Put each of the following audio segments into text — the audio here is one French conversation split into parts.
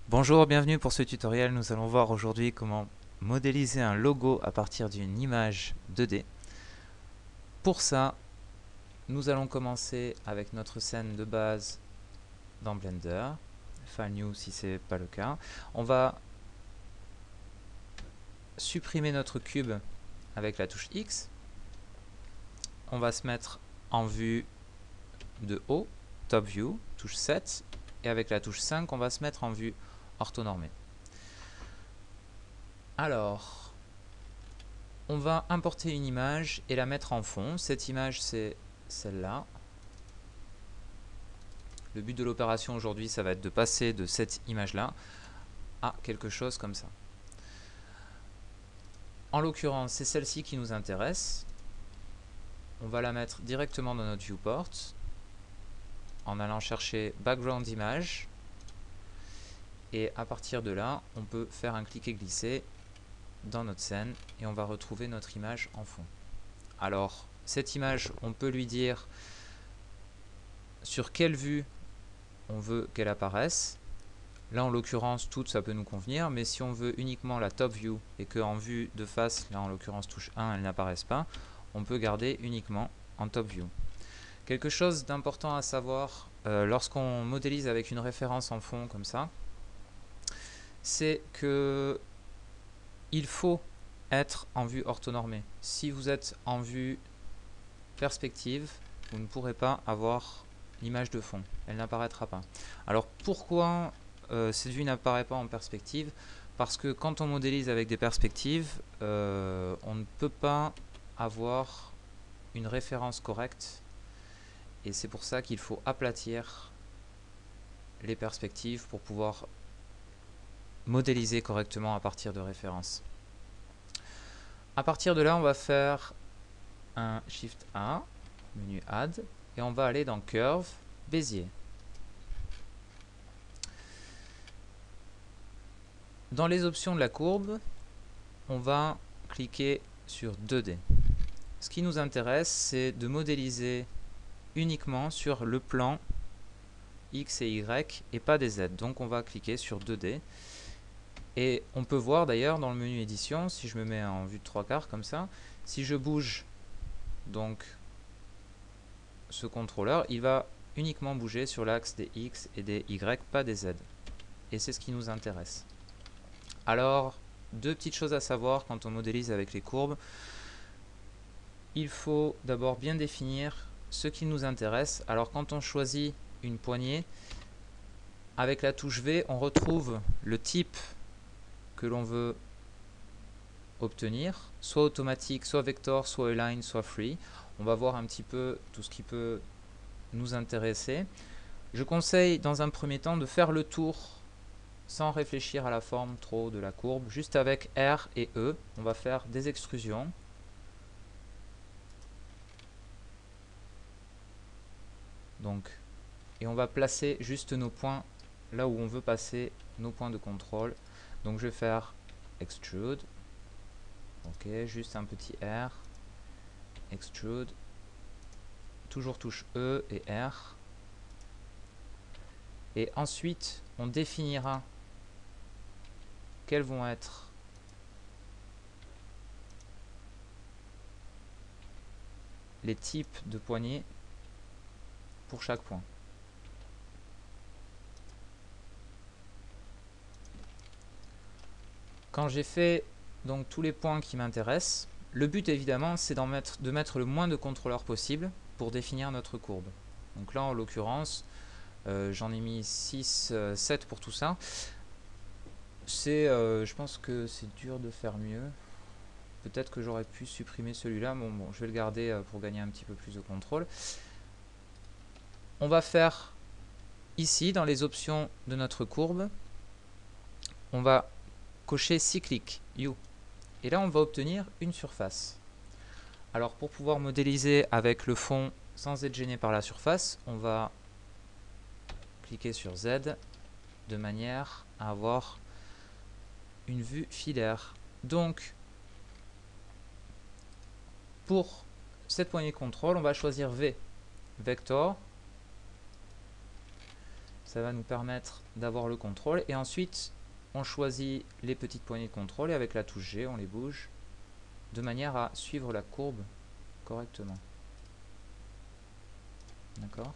Bonjour, bienvenue pour ce tutoriel. Nous allons voir aujourd'hui comment modéliser un logo à partir d'une image 2D. Pour ça, nous allons commencer avec notre scène de base dans Blender. File New si ce n'est pas le cas. On va supprimer notre cube avec la touche X. On va se mettre en vue de haut, Top View, touche 7. Et avec la touche 5, on va se mettre en vue orthonormée. Alors, on va importer une image et la mettre en fond. Cette image, c'est celle-là. Le but de l'opération aujourd'hui, ça va être de passer de cette image-là à quelque chose comme ça. En l'occurrence, c'est celle-ci qui nous intéresse. On va la mettre directement dans notre viewport en allant chercher background image. Et à partir de là, on peut faire un clic et glisser dans notre scène et on va retrouver notre image en fond. Alors, cette image, on peut lui dire sur quelle vue on veut qu'elle apparaisse. Là, en l'occurrence, toute, ça peut nous convenir, mais si on veut uniquement la top view et qu'en vue de face, là en l'occurrence touche 1, elle n'apparaisse pas, on peut garder uniquement en top view. Quelque chose d'important à savoir lorsqu'on modélise avec une référence en fond comme ça, c'est que il faut être en vue orthonormée. Si vous êtes en vue perspective, vous ne pourrez pas avoir l'image de fond, elle n'apparaîtra pas. Alors pourquoi cette vue n'apparaît pas en perspective? Parce que quand on modélise avec des perspectives, on ne peut pas avoir une référence correcte et c'est pour ça qu'il faut aplatir les perspectives pour pouvoir modéliser correctement à partir de références. À partir de là, on va faire un Shift A, menu Add, et on va aller dans Curve, Bézier. Dans les options de la courbe, on va cliquer sur 2D. Ce qui nous intéresse, c'est de modéliser uniquement sur le plan X et Y et pas des Z. Donc on va cliquer sur 2D. Et on peut voir d'ailleurs dans le menu édition, si je me mets en vue de 3/4 comme ça, si je bouge donc ce contrôleur, il va uniquement bouger sur l'axe des X et des Y, pas des Z. Et c'est ce qui nous intéresse. Alors, deux petites choses à savoir quand on modélise avec les courbes. Il faut d'abord bien définir ce qui nous intéresse. Alors quand on choisit une poignée, avec la touche V, on retrouve le type que l'on veut obtenir, soit automatique, soit vector, soit align, soit free. On va voir un petit peu tout ce qui peut nous intéresser. Je conseille dans un premier temps de faire le tour sans réfléchir à la forme trop de la courbe. Juste avec R et E, on va faire des extrusions. Donc, et on va placer juste nos points là où on veut passer nos points de contrôle. Donc je vais faire extrude. Ok, juste un petit R. Extrude. Toujours touche E et R. Et ensuite, on définira quels vont être les types de poignées pour chaque point. Quand j'ai fait donc tous les points qui m'intéressent, le but évidemment c'est de mettre le moins de contrôleurs possible pour définir notre courbe. Donc là en l'occurrence, j'en ai mis 6, 7 pour tout ça. Je pense que c'est dur de faire mieux. Peut-être que j'aurais pu supprimer celui-là. Bon, je vais le garder pour gagner un petit peu plus de contrôle. On va faire ici, dans les options de notre courbe, on va cocher Cyclic U. Et là, on va obtenir une surface. Alors, pour pouvoir modéliser avec le fond sans être gêné par la surface, on va cliquer sur Z de manière à avoir une vue filaire. Donc, pour cette poignée de contrôle, on va choisir V, Vector. Ça va nous permettre d'avoir le contrôle. Et ensuite, on choisit les petites poignées de contrôle et avec la touche G, on les bouge de manière à suivre la courbe correctement. D'accord?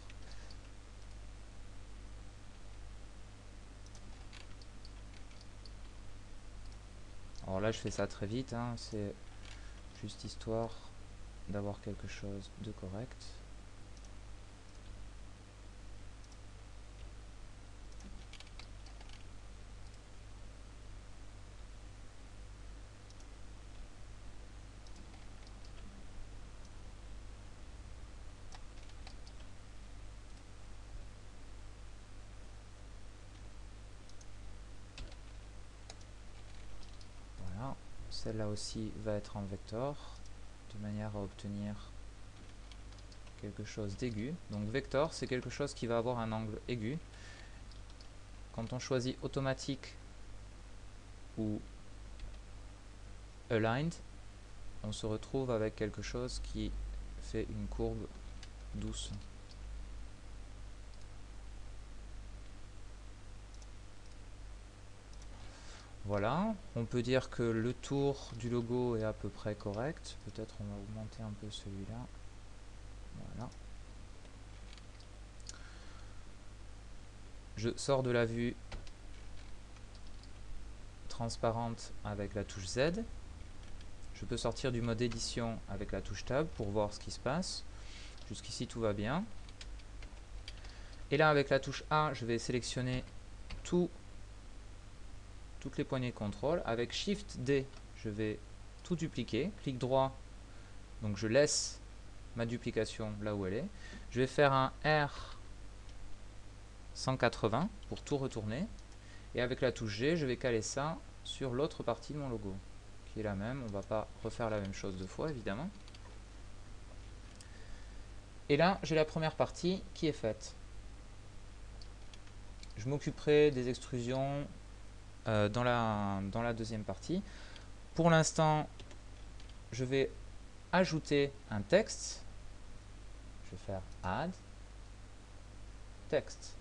Alors là, je fais ça très vite, hein, c'est juste histoire d'avoir quelque chose de correct. Voilà, celle-là aussi va être en vector, de manière à obtenir quelque chose d'aigu. Donc vector, c'est quelque chose qui va avoir un angle aigu. Quand on choisit automatique ou aligned, on se retrouve avec quelque chose qui fait une courbe douce. Voilà, on peut dire que le tour du logo est à peu près correct. Peut-être on va augmenter un peu celui-là. Voilà. Je sors de la vue transparente avec la touche Z. Je peux sortir du mode édition avec la touche Tab pour voir ce qui se passe. Jusqu'ici tout va bien. Et là avec la touche A, je vais sélectionner toutes les poignées de contrôle. Avec Shift D, je vais tout dupliquer. Clic droit, donc je laisse ma duplication là où elle est. Je vais faire un R 180 pour tout retourner. Et avec la touche G, je vais caler ça sur l'autre partie de mon logo, qui est la même. On ne va pas refaire la même chose deux fois, évidemment. Et là, j'ai la première partie qui est faite. Je m'occuperai des extrusions dans la deuxième partie. Pour l'instant, je vais ajouter un texte. Je vais faire Add Text.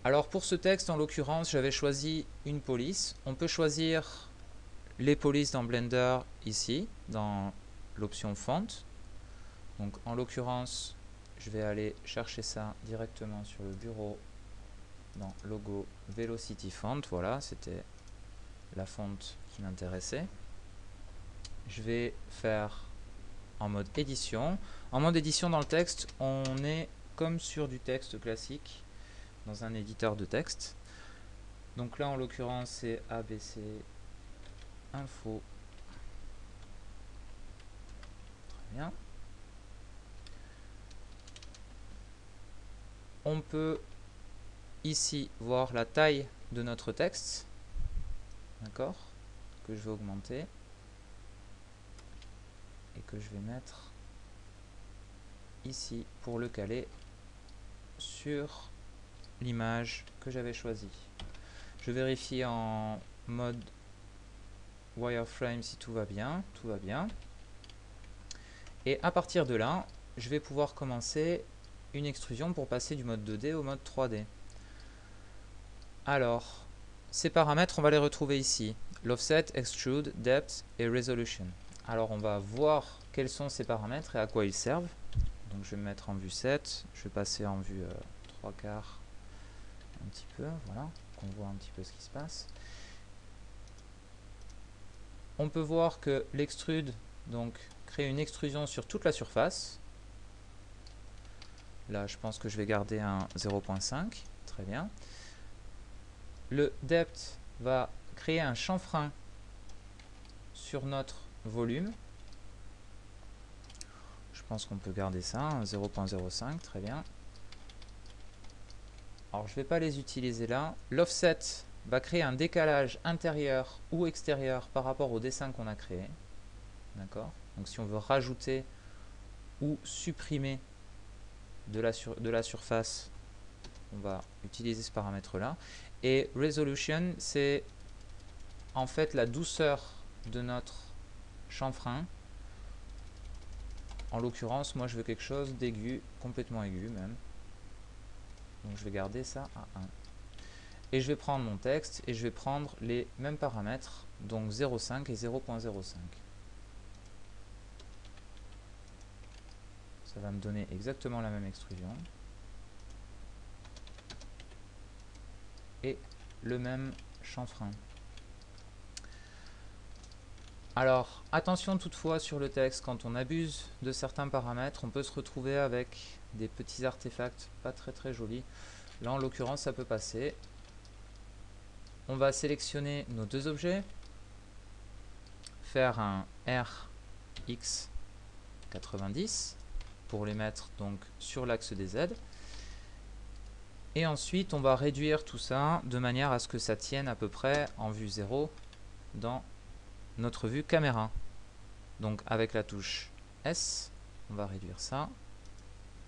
Alors pour ce texte, en l'occurrence, j'avais choisi une police. On peut choisir les polices dans Blender ici, dans l'option Font. Donc en l'occurrence, je vais aller chercher ça directement sur le bureau dans Logo Velocity Font. Voilà, c'était la fonte qui m'intéressait. Je vais faire en mode édition. En mode édition dans le texte, on est comme sur du texte classique dans un éditeur de texte. Donc là en l'occurrence c'est ABC Info. Très bien. On peut ici voir la taille de notre texte. D'accord, que je vais augmenter et que je vais mettre ici pour le caler sur l'image que j'avais choisie. Je vérifie en mode wireframe si tout va bien. Tout va bien. Et à partir de là, je vais pouvoir commencer une extrusion pour passer du mode 2D au mode 3D. Alors, ces paramètres, on va les retrouver ici. L'offset, extrude, depth et resolution. Alors, on va voir quels sont ces paramètres et à quoi ils servent. Donc, je vais me mettre en vue 7. Je vais passer en vue 3/4 un petit peu. Voilà, qu'on voit un petit peu ce qui se passe. On peut voir que l'extrude donc crée une extrusion sur toute la surface. Là, je pense que je vais garder un 0.5. Très bien. Le depth va créer un chanfrein sur notre volume. Je pense qu'on peut garder ça, un 0.05, très bien. Alors, je ne vais pas les utiliser là. L'offset va créer un décalage intérieur ou extérieur par rapport au dessin qu'on a créé. D'accord ? Donc, si on veut rajouter ou supprimer de la surface, on va utiliser ce paramètre-là. Et resolution, c'est en fait la douceur de notre chanfrein. En l'occurrence, moi je veux quelque chose d'aigu, complètement aigu même. Donc je vais garder ça à 1. Et je vais prendre mon texte et je vais prendre les mêmes paramètres, donc 0,5 et 0,05. Ça va me donner exactement la même extrusion. Et le même chanfrein. Alors, attention toutefois sur le texte, quand on abuse de certains paramètres, on peut se retrouver avec des petits artefacts pas très jolis. Là, en l'occurrence, ça peut passer. On va sélectionner nos deux objets, faire un RX90 pour les mettre donc sur l'axe des Z. Et ensuite, on va réduire tout ça de manière à ce que ça tienne à peu près en vue 0 dans notre vue caméra. Donc avec la touche S, on va réduire ça.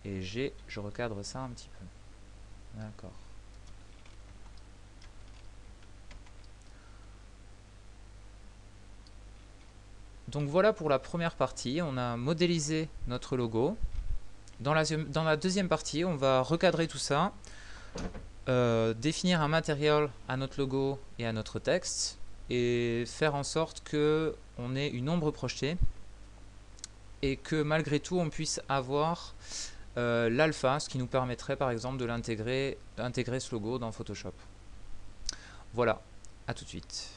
Et G, je recadre ça un petit peu. D'accord. Donc voilà pour la première partie, on a modélisé notre logo. Dans la deuxième partie, on va recadrer tout ça, définir un matériel à notre logo et à notre texte, et faire en sorte que on ait une ombre projetée et que malgré tout on puisse avoir l'alpha, ce qui nous permettrait par exemple de d'intégrer ce logo dans Photoshop. Voilà, à tout de suite.